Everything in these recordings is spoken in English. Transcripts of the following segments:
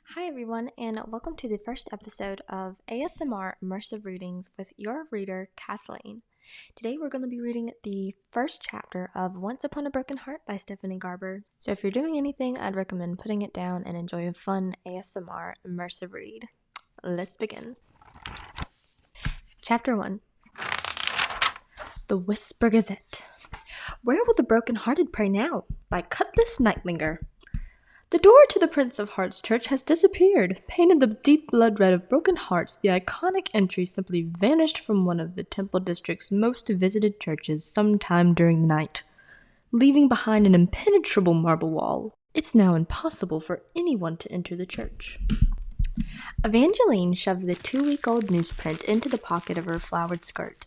Hi, everyone, and welcome to the first episode of ASMR Immersive Readings with your reader, Kathleen. Today, we're going to be reading the first chapter of Once Upon a Broken Heart by Stephanie Garber. So, if you're doing anything, I'd recommend putting it down and enjoy a fun ASMR immersive read. Let's begin. Chapter 1 The Whisper Gazette. Where will the broken-hearted pray now? By Cutlass Nightlinger. The door to the Prince of Hearts Church has disappeared. Painted the deep blood red of broken hearts, the iconic entry simply vanished from one of the Temple District's most visited churches sometime during the night, leaving behind an impenetrable marble wall. It's now impossible for anyone to enter the church. Evangeline shoved the 2-week-old newsprint into the pocket of her flowered skirt.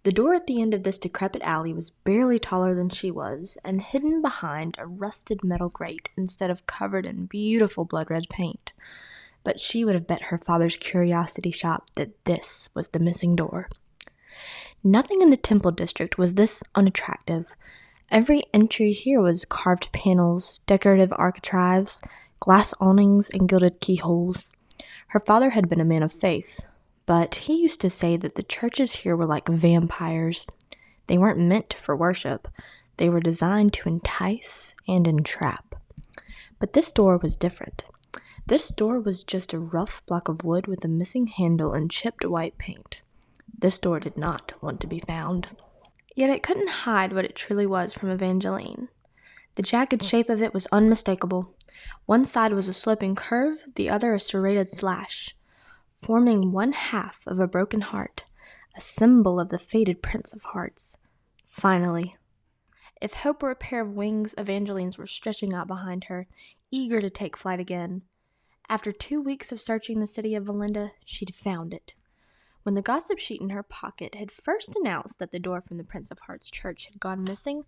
The door at the end of this decrepit alley was barely taller than she was, and hidden behind a rusted metal grate instead of covered in beautiful blood-red paint. But she would have bet her father's curiosity shop that this was the missing door. Nothing in the Temple District was this unattractive. Every entry here was carved panels, decorative architraves, glass awnings, and gilded keyholes. Her father had been a man of faith, but he used to say that the churches here were like vampires. They weren't meant for worship. They were designed to entice and entrap. But this door was different. This door was just a rough block of wood with a missing handle and chipped white paint. This door did not want to be found. Yet it couldn't hide what it truly was from Evangeline. The jagged shape of it was unmistakable. One side was a sloping curve, the other a serrated slash, forming one half of a broken heart, a symbol of the fated Prince of Hearts. Finally, if hope were a pair of wings, Evangeline's were stretching out behind her, eager to take flight again. After 2 weeks of searching the city of Valinda, she'd found it. When the gossip sheet in her pocket had first announced that the door from the Prince of Hearts Church had gone missing,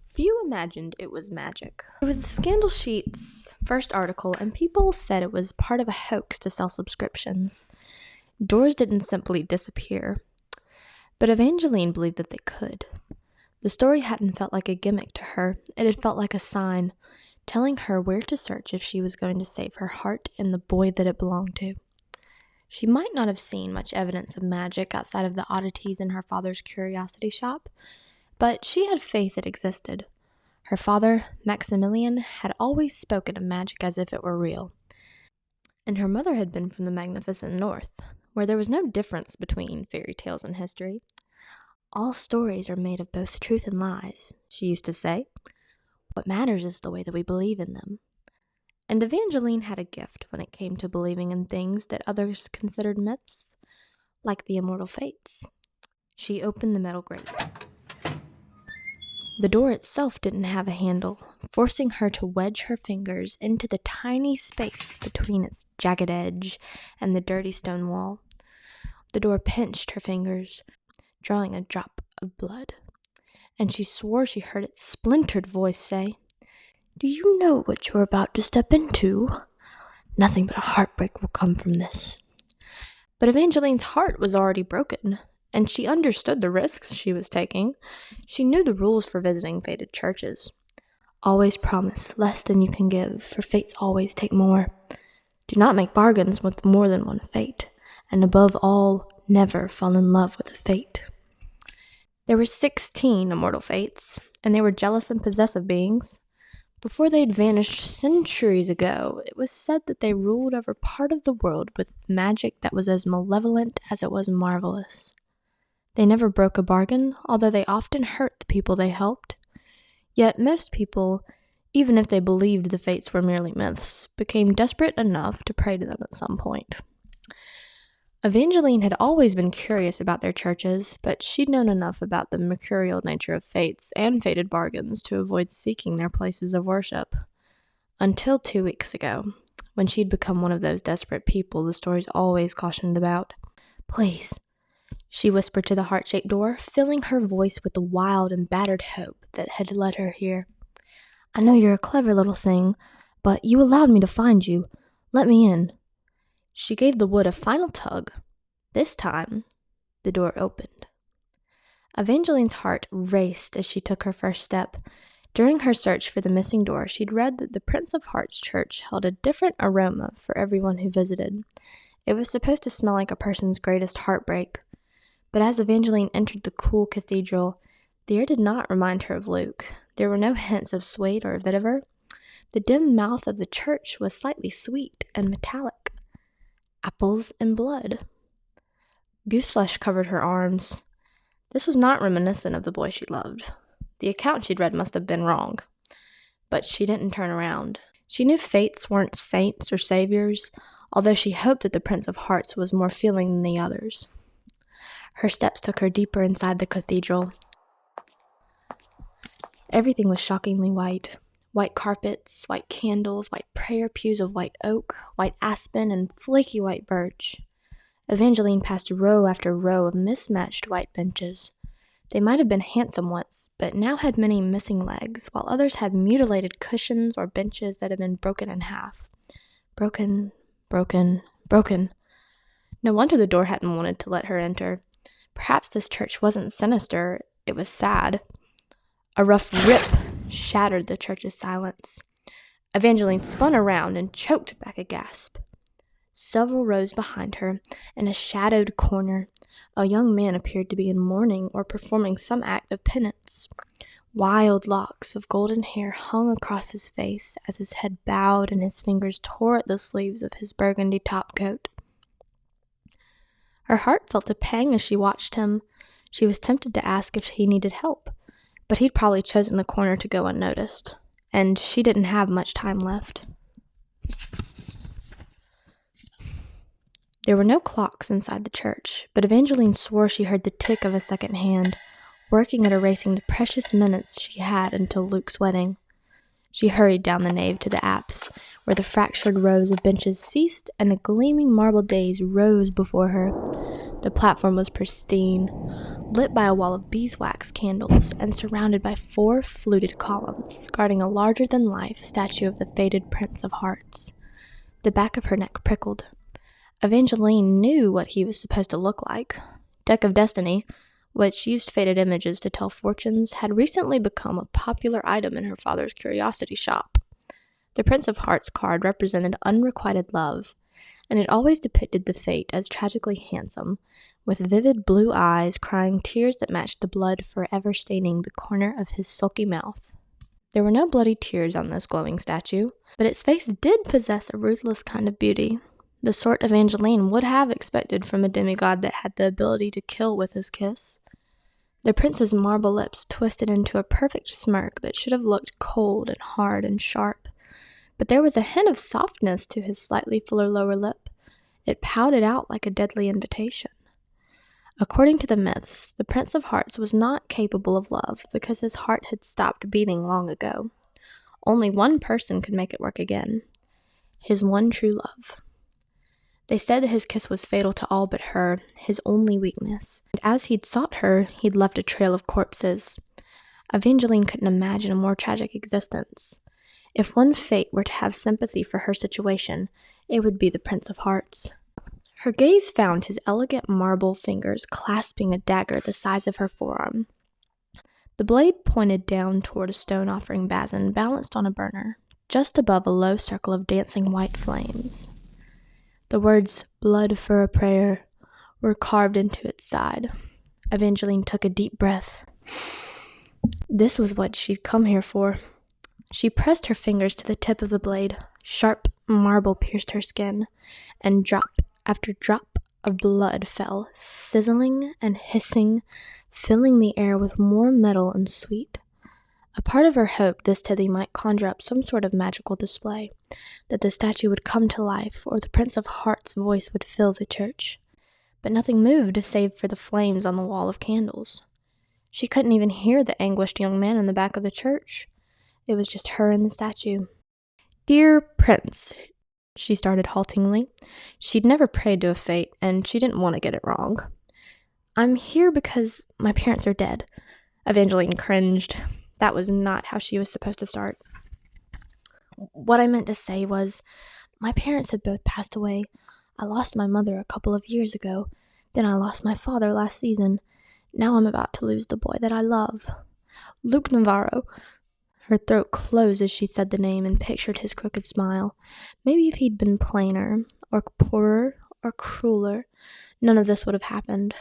few imagined it was magic. It was the scandal sheet's first article, and people said it was part of a hoax to sell subscriptions. Doors didn't simply disappear, but Evangeline believed that they could. The story hadn't felt like a gimmick to her. It had felt like a sign, telling her where to search if she was going to save her heart and the boy that it belonged to. She might not have seen much evidence of magic outside of the oddities in her father's curiosity shop, but she had faith it existed. Her father, Maximilian, had always spoken of magic as if it were real, and her mother had been from the magnificent North, where there was no difference between fairy tales and history. All stories are made of both truth and lies, she used to say. What matters is the way that we believe in them. And Evangeline had a gift when it came to believing in things that others considered myths, like the immortal fates. She opened the metal grate. The door itself didn't have a handle, forcing her to wedge her fingers into the tiny space between its jagged edge and the dirty stone wall. The door pinched her fingers, drawing a drop of blood, and she swore she heard its splintered voice say, "Do you know what you're about to step into? Nothing but a heartbreak will come from this." But Evangeline's heart was already broken, and she understood the risks she was taking. She knew the rules for visiting fated churches. Always promise less than you can give, for fates always take more. Do not make bargains with more than one fate, and above all, never fall in love with a fate. There were 16 immortal fates, and they were jealous and possessive beings. Before they had vanished centuries ago, it was said that they ruled over part of the world with magic that was as malevolent as it was marvelous. They never broke a bargain, although they often hurt the people they helped. Yet most people, even if they believed the fates were merely myths, became desperate enough to pray to them at some point. Evangeline had always been curious about their churches, but she'd known enough about the mercurial nature of fates and fated bargains to avoid seeking their places of worship. Until 2 weeks ago, when she'd become one of those desperate people the stories always cautioned about. "Please," she whispered to the heart-shaped door, filling her voice with the wild and battered hope that had led her here. "I know you're a clever little thing, but you allowed me to find you. Let me in." She gave the wood a final tug. This time, the door opened. Evangeline's heart raced as she took her first step. During her search for the missing door, she'd read that the Prince of Hearts Church held a different aroma for everyone who visited. It was supposed to smell like a person's greatest heartbreak. But as Evangeline entered the cool cathedral, the air did not remind her of Luke. There were no hints of suede or vetiver. The dim mouth of the church was slightly sweet and metallic. Apples and blood. Gooseflesh covered her arms. This was not reminiscent of the boy she loved. The account she'd read must have been wrong. But she didn't turn around. She knew fates weren't saints or saviors, although she hoped that the Prince of Hearts was more feeling than the others. Her steps took her deeper inside the cathedral. Everything was shockingly white. White carpets, white candles, white prayer pews of white oak, white aspen, and flaky white birch. Evangeline passed row after row of mismatched white benches. They might have been handsome once, but now had many missing legs, while others had mutilated cushions or benches that had been broken in half. Broken. No wonder the door hadn't wanted to let her enter. Perhaps this church wasn't sinister, it was sad. A rough rip shattered the church's silence. Evangeline spun around and choked back a gasp. Several rows behind her, in a shadowed corner, a young man appeared to be in mourning or performing some act of penance. Wild locks of golden hair hung across his face as his head bowed and his fingers tore at the sleeves of his burgundy topcoat. Her heart felt a pang as she watched him. She was tempted to ask if he needed help, but he'd probably chosen the corner to go unnoticed, and she didn't have much time left. There were no clocks inside the church, but Evangeline swore she heard the tick of a second hand, working at erasing the precious minutes she had until Luke's wedding. She hurried down the nave to the apse, where the fractured rows of benches ceased and a gleaming marble dais rose before her. The platform was pristine, lit by a wall of beeswax candles and surrounded by 4 fluted columns, guarding a larger-than-life statue of the faded Prince of Hearts. The back of her neck prickled. Evangeline knew what he was supposed to look like. Deck of Destiny, which used faded images to tell fortunes, had recently become a popular item in her father's curiosity shop. The Prince of Hearts card represented unrequited love, and it always depicted the fate as tragically handsome, with vivid blue eyes crying tears that matched the blood forever staining the corner of his sulky mouth. There were no bloody tears on this glowing statue, but its face did possess a ruthless kind of beauty, the sort Evangeline would have expected from a demigod that had the ability to kill with his kiss. The prince's marble lips twisted into a perfect smirk that should have looked cold and hard and sharp, but there was a hint of softness to his slightly fuller lower lip. It pouted out like a deadly invitation. According to the myths, the Prince of Hearts was not capable of love because his heart had stopped beating long ago. Only one person could make it work again. His one true love. They said that his kiss was fatal to all but her, his only weakness. And as he'd sought her, he'd left a trail of corpses. Evangeline couldn't imagine a more tragic existence. If one fate were to have sympathy for her situation, it would be the Prince of Hearts. Her gaze found his elegant marble fingers clasping a dagger the size of her forearm. The blade pointed down toward a stone offering basin balanced on a burner, just above a low circle of dancing white flames. The words, "Blood for a prayer," were carved into its side. Evangeline took a deep breath. This was what she'd come here for. She pressed her fingers to the tip of the blade. Sharp marble pierced her skin, and drop after drop of blood fell, sizzling and hissing, filling the air with more metal and sweet. A part of her hoped this tithe might conjure up some sort of magical display, that the statue would come to life, or the Prince of Hearts' voice would fill the church. But nothing moved save for the flames on the wall of candles. She couldn't even hear the anguished young man in the back of the church. It was just her and the statue. "Dear Prince," she started haltingly. She'd never prayed to a fate, and she didn't want to get it wrong. "I'm here because my parents are dead." Evangeline cringed. That was not how she was supposed to start. "What I meant to say was, my parents had both passed away. I lost my mother a couple of years ago. Then I lost my father last season. Now I'm about to lose the boy that I love. Luke Navarro." Her throat closed as she said the name and pictured his crooked smile. Maybe if he'd been plainer, or poorer, or crueler, none of this would have happened.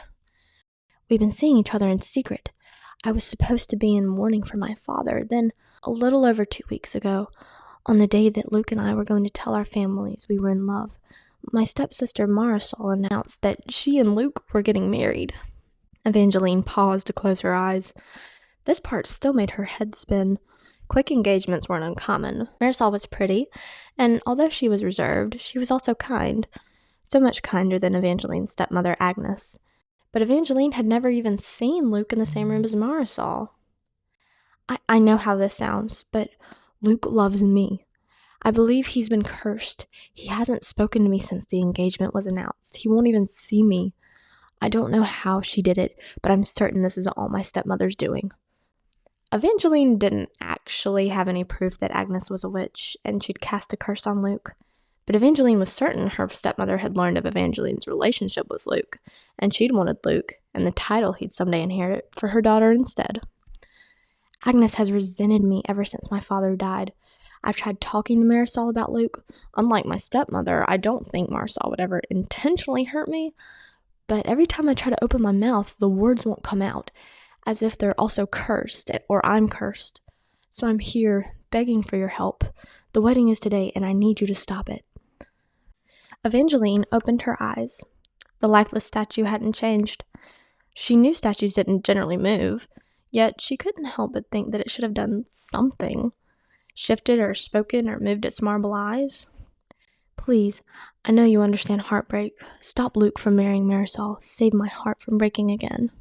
We've been seeing each other in secret. I was supposed to be in mourning for my father. Then, a little over 2 weeks ago, on the day that Luke and I were going to tell our families we were in love, my stepsister Marisol announced that she and Luke were getting married. Evangeline paused to close her eyes. This part still made her head spin. Quick engagements weren't uncommon. Marisol was pretty, and although she was reserved, she was also kind. So much kinder than Evangeline's stepmother, Agnes. But Evangeline had never even seen Luke in the same room as Marisol. I know how this sounds, but Luke loves me. I believe he's been cursed. He hasn't spoken to me since the engagement was announced. He won't even see me. I don't know how she did it, but I'm certain this is all my stepmother's doing. Evangeline didn't actually have any proof that Agnes was a witch, and she'd cast a curse on Luke. But Evangeline was certain her stepmother had learned of Evangeline's relationship with Luke, and she'd wanted Luke, and the title he'd someday inherit, for her daughter instead. Agnes has resented me ever since my father died. I've tried talking to Marisol about Luke. Unlike my stepmother, I don't think Marisol would ever intentionally hurt me, but every time I try to open my mouth, the words won't come out, as if they're also cursed, or I'm cursed. So I'm here, begging for your help. The wedding is today, and I need you to stop it. Evangeline opened her eyes. The lifeless statue hadn't changed. She knew statues didn't generally move, yet she couldn't help but think that it should have done something. Shifted or spoken or moved its marble eyes. Please, I know you understand heartbreak. Stop Luke from marrying Marisol. Save my heart from breaking again.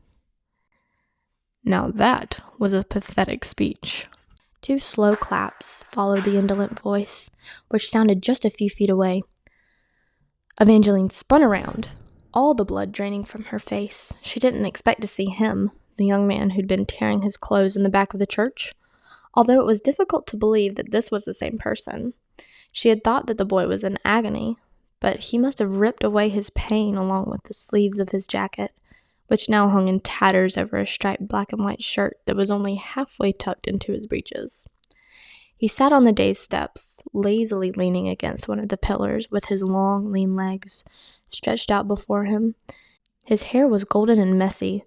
Now that was a pathetic speech. 2 slow claps followed the indolent voice, which sounded just a few feet away. Evangeline spun around, all the blood draining from her face. She didn't expect to see him, the young man who'd been tearing his clothes in the back of the church. Although it was difficult to believe that this was the same person. She had thought that the boy was in agony, but he must have ripped away his pain along with the sleeves of his jacket, which now hung in tatters over a striped black and white shirt that was only halfway tucked into his breeches. He sat on the dais steps, lazily leaning against one of the pillars with his long, lean legs stretched out before him. His hair was golden and messy.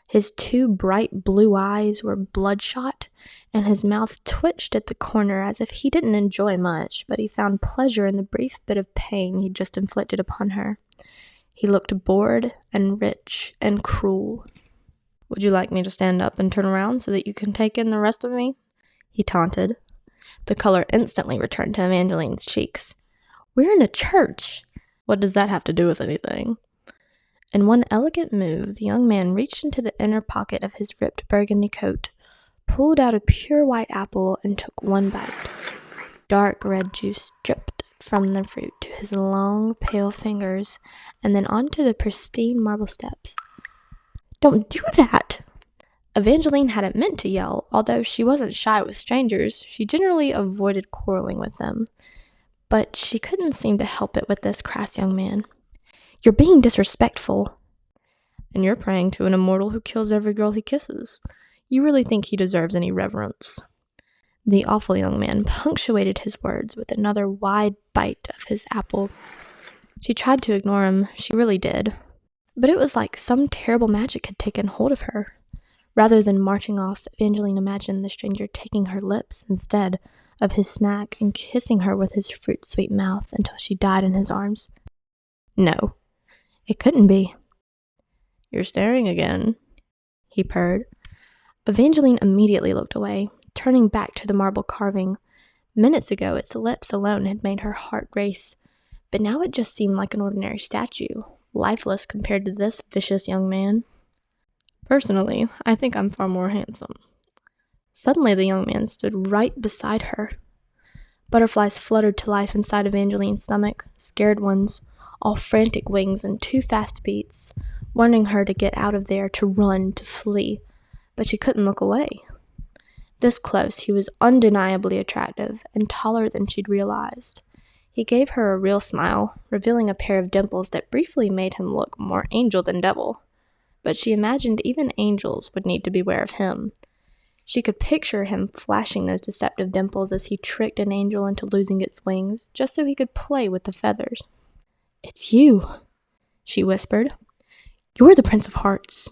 His 2 bright blue eyes were bloodshot, and his mouth twitched at the corner as if he didn't enjoy much, but he found pleasure in the brief bit of pain he'd just inflicted upon her. He looked bored and rich and cruel. Would you like me to stand up and turn around so that you can take in the rest of me? He taunted. The color instantly returned to Evangeline's cheeks. We're in a church. What does that have to do with anything? In one elegant move, the young man reached into the inner pocket of his ripped burgundy coat, pulled out a pure white apple, and took one bite. Dark red juice dripped from the fruit to his long, pale fingers, and then onto the pristine marble steps. Don't do that! Evangeline hadn't meant to yell. Although she wasn't shy with strangers, she generally avoided quarreling with them. But she couldn't seem to help it with this crass young man. You're being disrespectful. And you're praying to an immortal who kills every girl he kisses. You really think he deserves any reverence? The awful young man punctuated his words with another wide bite of his apple. She tried to ignore him, she really did. But it was like some terrible magic had taken hold of her. Rather than marching off, Evangeline imagined the stranger taking her lips instead of his snack and kissing her with his fruit-sweet mouth until she died in his arms. No. It couldn't be. You're staring again, he purred. Evangeline immediately looked away, turning back to the marble carving. Minutes ago, its lips alone had made her heart race, but now it just seemed like an ordinary statue, lifeless compared to this vicious young man. Personally, I think I'm far more handsome. Suddenly, the young man stood right beside her. Butterflies fluttered to life inside Evangeline's stomach, scared ones, all frantic wings and 2 fast beats, wanting her to get out of there, to run, to flee, but she couldn't look away. This close, he was undeniably attractive and taller than she'd realized. He gave her a real smile, revealing a pair of dimples that briefly made him look more angel than devil. But she imagined even angels would need to beware of him. She could picture him flashing those deceptive dimples as he tricked an angel into losing its wings, just so he could play with the feathers. "It's you," she whispered. "You're the Prince of Hearts.